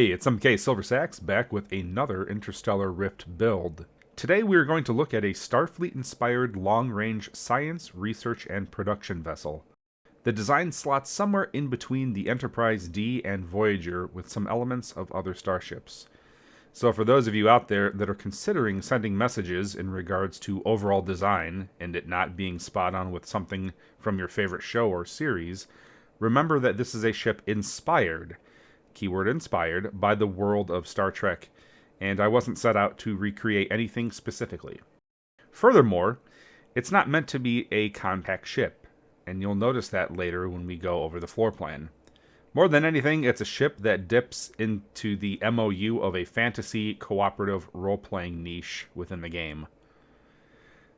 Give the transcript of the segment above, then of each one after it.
Hey, it's MKSilverSax back with another Interstellar Rift build. Today we are going to look at a Starfleet-inspired long-range science, research, and production vessel. The design slots somewhere in between the Enterprise D and Voyager with some elements of other starships. So for those of you out there that are considering sending messages in regards to overall design and it not being spot on with something from your favorite show or series, remember that this is a ship inspired, keyword inspired, by the world of Star Trek, and I wasn't set out to recreate anything specifically. Furthermore, it's not meant to be a compact ship, and you'll notice that later when we go over the floor plan. More than anything, it's a ship that dips into the MOU of a fantasy cooperative role-playing niche within the game.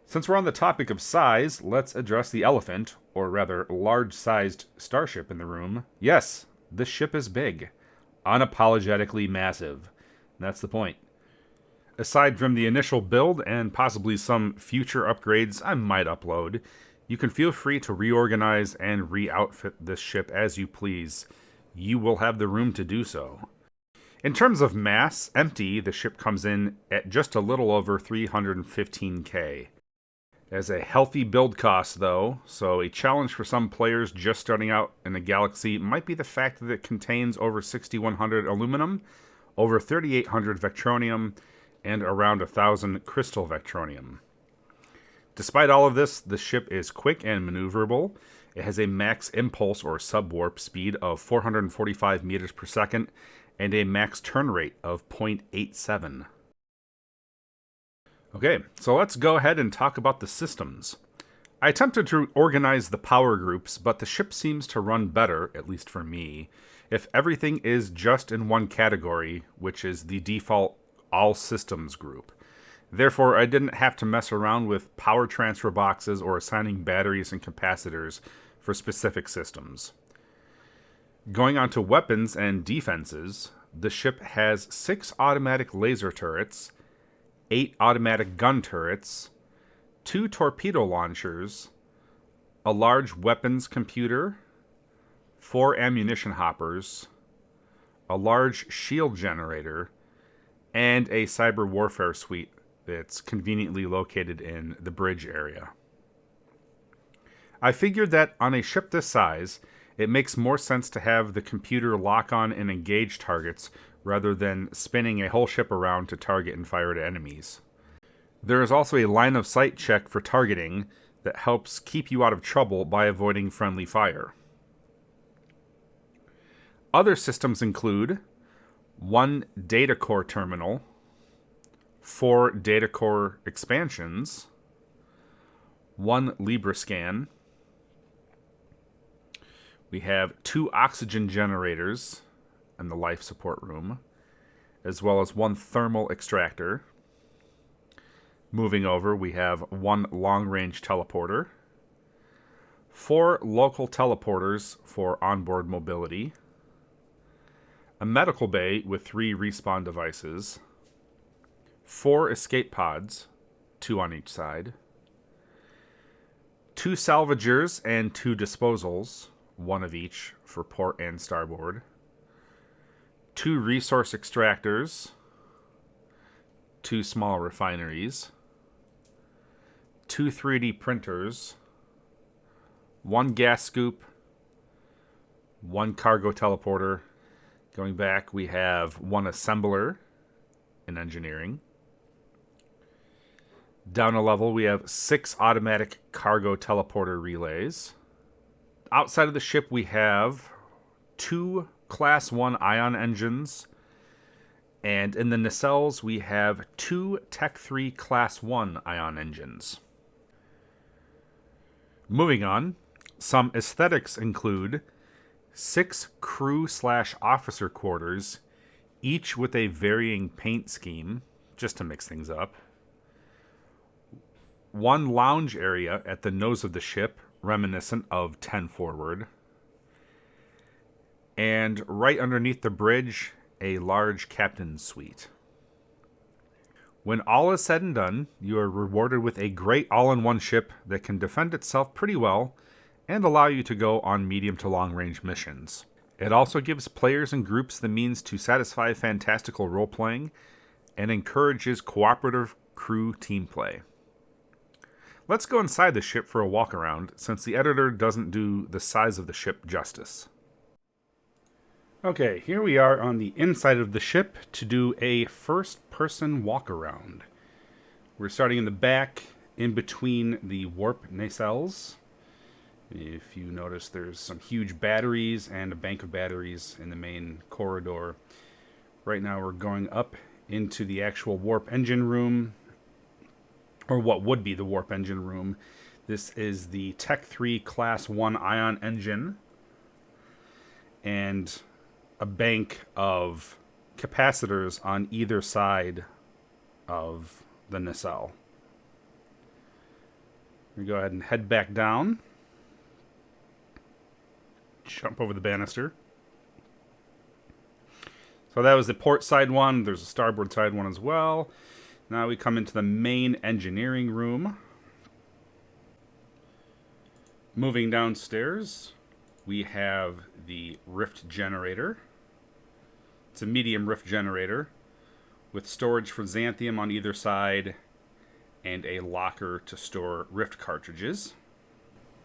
Since we're on the topic of size, let's address the elephant, or rather large-sized starship in the room. Yes, this ship is big. Unapologetically massive. That's the point. Aside from the initial build and possibly some future upgrades I might upload, you can feel free to reorganize and re-outfit this ship as you please. You will have the room to do so. In terms of mass, empty, the ship comes in at just a little over 315k. As a healthy build cost, though, so a challenge for some players just starting out in a galaxy might be the fact that it contains over 6100 aluminum, over 3800 Vectronium, and around 1000 crystal Vectronium. Despite all of this, the ship is quick and maneuverable. It has a max impulse or subwarp speed of 445 meters per second and a max turn rate of 0.87. Okay, so let's go ahead and talk about the systems. I attempted to organize the power groups, but the ship seems to run better, at least for me, if everything is just in one category, which is the default all systems group. Therefore, I didn't have to mess around with power transfer boxes or assigning batteries and capacitors for specific systems. Going on to weapons and defenses, the ship has 6 automatic laser turrets, 8 automatic gun turrets, 2 torpedo launchers, a large weapons computer, 4 ammunition hoppers, a large shield generator, and a cyber warfare suite that's conveniently located in the bridge area. I figured that on a ship this size, it makes more sense to have the computer lock on and engage targets rather than spinning a whole ship around to target and fire at enemies. There is also a line of sight check for targeting that helps keep you out of trouble by avoiding friendly fire. Other systems include 1 Datacore Terminal, 4 Datacore expansions, 1 LibraScan. We have 2 oxygen generators in the life support room, as well as 1 thermal extractor. Moving over, we have 1 long-range teleporter, 4 local teleporters for onboard mobility, a medical bay with 3 respawn devices, 4 escape pods, 2 on each side, 2 salvagers and 2 disposals, 1 of each for port and starboard, 2 resource extractors, 2 small refineries, 2 3D printers, 1 gas scoop, 1 cargo teleporter. Going back, we have 1 assembler in engineering. Down a level, we have 6 automatic cargo teleporter relays. Outside of the ship, we have 2 Class 1 ion engines. And in the nacelles, we have 2 Tech 3 Class 1 ion engines. Moving on, some aesthetics include 6 crew/officer quarters, each with a varying paint scheme, just to mix things up. 1 lounge area at the nose of the ship, reminiscent of 10 Forward. And right underneath the bridge, a large captain's suite. When all is said and done, you are rewarded with a great all-in-one ship that can defend itself pretty well and allow you to go on medium to long-range missions. It also gives players and groups the means to satisfy fantastical role-playing and encourages cooperative crew team play. Let's go inside the ship for a walk around, since the editor doesn't do the size of the ship justice. Okay, here we are on the inside of the ship to do a first-person walk-around. We're starting in the back, in between the warp nacelles. If you notice, there's some huge batteries and a bank of batteries in the main corridor. Right now we're going up into the actual warp engine room, or what would be the warp engine room. This is the Tech 3 Class 1 ion engine, and a bank of capacitors on either side of the nacelle. We go ahead and head back down. Jump over the banister. So that was the port side one. There's a starboard side one as well. Now we come into the main engineering room. Moving downstairs, we have the rift generator. It's a medium rift generator with storage for xanthium on either side and a locker to store rift cartridges.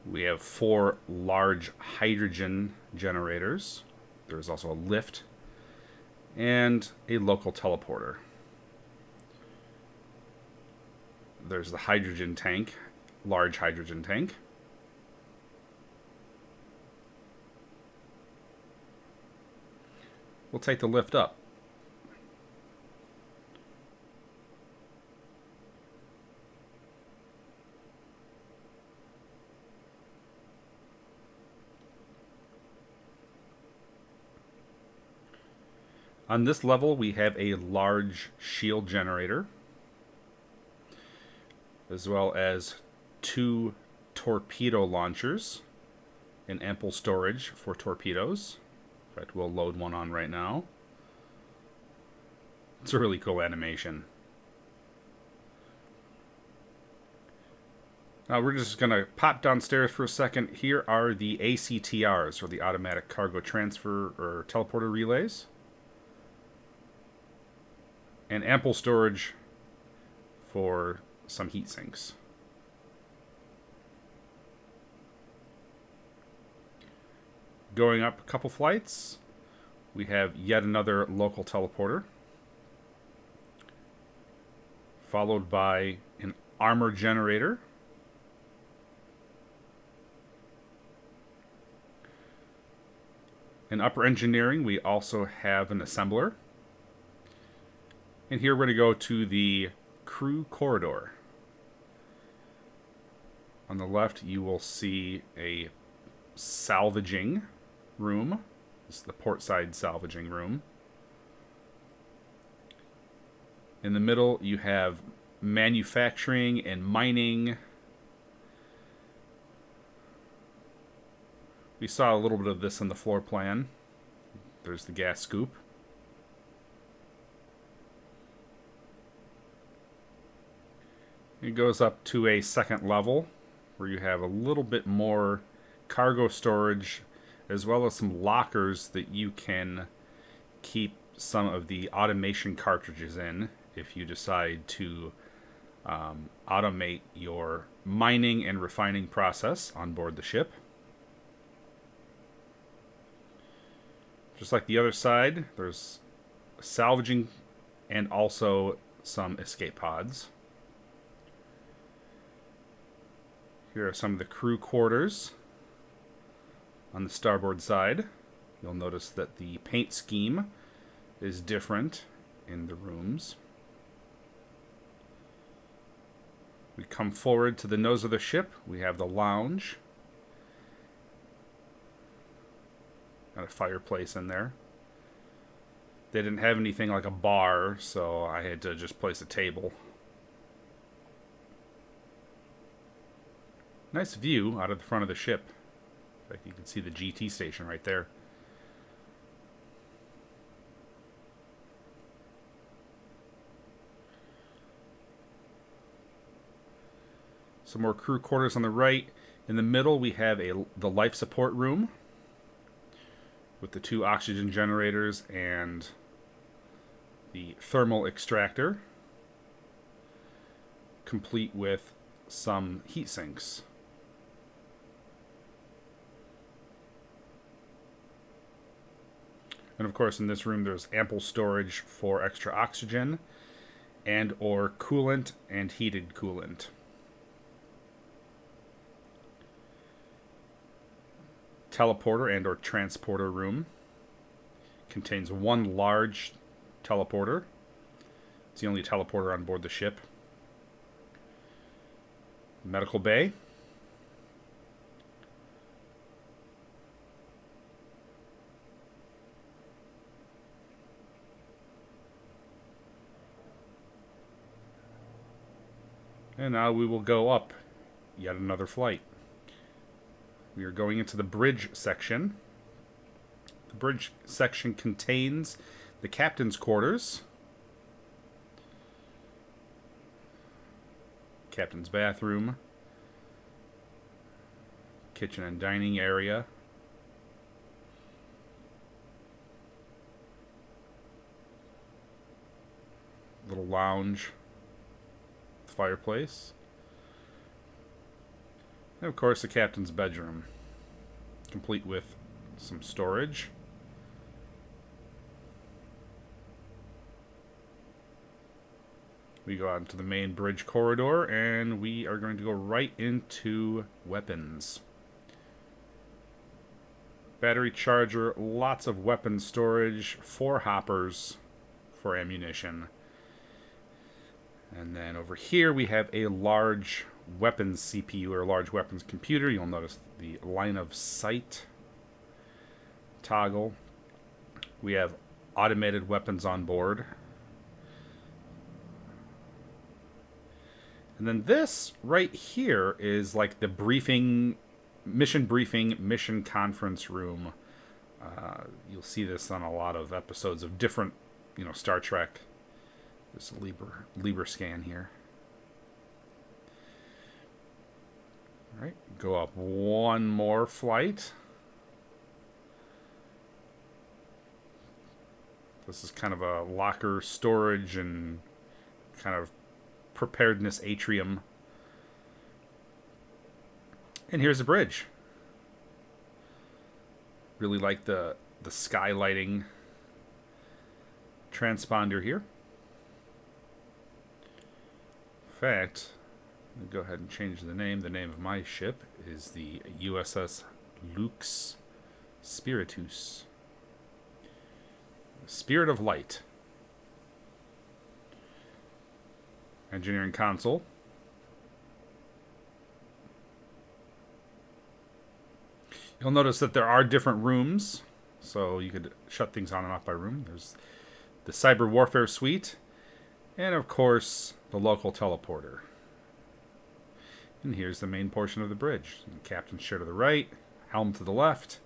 We have 4 large hydrogen generators. There's also a lift and a local teleporter. There's the hydrogen tank, large hydrogen tank. We'll take the lift up. On this level, we have a large shield generator, as well as 2 torpedo launchers and ample storage for torpedoes. In fact, we'll load one on right now. It's a really cool animation. Now we're just going to pop downstairs for a second. Here are the ACTRs, or the automatic cargo transfer or teleporter relays. And ample storage for some heat sinks. Going up a couple flights, we have yet another local teleporter, followed by an armor generator, in upper engineering, we also have an assembler. And here we're going to go to the crew corridor. On the left, you will see a salvaging room. This is the port side salvaging room. In the middle, you have manufacturing and mining. We saw a little bit of this in the floor plan. There's the gas scoop. It goes up to a second level where you have a little bit more cargo storage, as well as some lockers that you can keep some of the automation cartridges in if you decide to automate your mining and refining process on board the ship. Just like the other side, there's salvaging and also some escape pods. Here are some of the crew quarters on the starboard side. You'll notice that the paint scheme is different in the rooms. We come forward to the nose of the ship. We have the lounge. Got a fireplace in there. They didn't have anything like a bar, so I had to just place a table. Nice view out of the front of the ship. In fact, you can see the GT station right there. Some more crew quarters on the right. In the middle, we have the life support room. with the 2 oxygen generators and the thermal extractor, complete with some heat sinks. And of course, in this room, there's ample storage for extra oxygen and or coolant and heated coolant. Teleporter and or transporter room. Contains 1 large teleporter. It's the only teleporter on board the ship. Medical bay. And now we will go up yet another flight. We are going into the bridge section. The bridge section contains the captain's quarters, captain's bathroom, kitchen and dining area, little lounge, fireplace, and of course the captain's bedroom, complete with some storage. We go out into the main bridge corridor, and we are going to go right into weapons. Battery charger, lots of weapon storage, 4 hoppers for ammunition. And then over here we have a large weapons CPU, or large weapons computer. You'll notice the line of sight toggle. We have automated weapons on board. And then this right here is like the mission conference room. You'll see this on a lot of episodes of different, Star Trek. This Liber scan here. All right, go up 1 more flight. This is kind of a locker storage and kind of preparedness atrium. And here's the bridge. Really like the skylighting transponder here. In fact, let me go ahead and change the name. The name of my ship is the USS Lux Spiritus. Spirit of Light. Engineering console. You'll notice that there are different rooms, so you could shut things on and off by room. There's the Cyber Warfare Suite, and of course, the local teleporter. And here's the main portion of the bridge. Captain's chair to the right, helm to the left.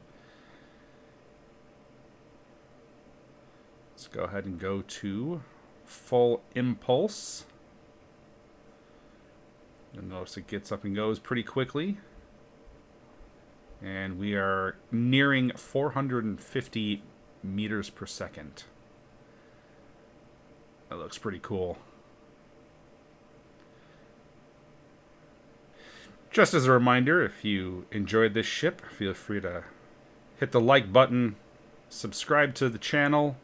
Let's go ahead and go to full impulse. You'll notice it gets up and goes pretty quickly. And we are nearing 450 meters per second. That looks pretty cool. Just as a reminder, if you enjoyed this ship, feel free to hit the like button, subscribe to the channel,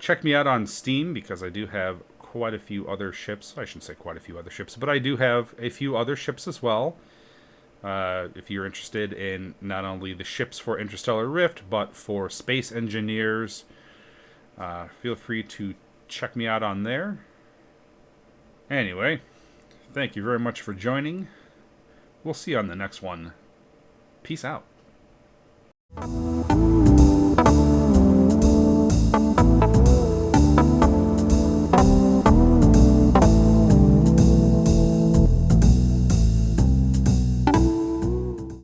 check me out on Steam, because I do have quite a few other ships. I shouldn't say quite a few other ships, but I do have a few other ships as well. If you're interested in not only the ships for Interstellar Rift, but for space engineers, feel free to check me out on there. Anyway, thank you very much for joining. We'll see you on the next one. Peace out.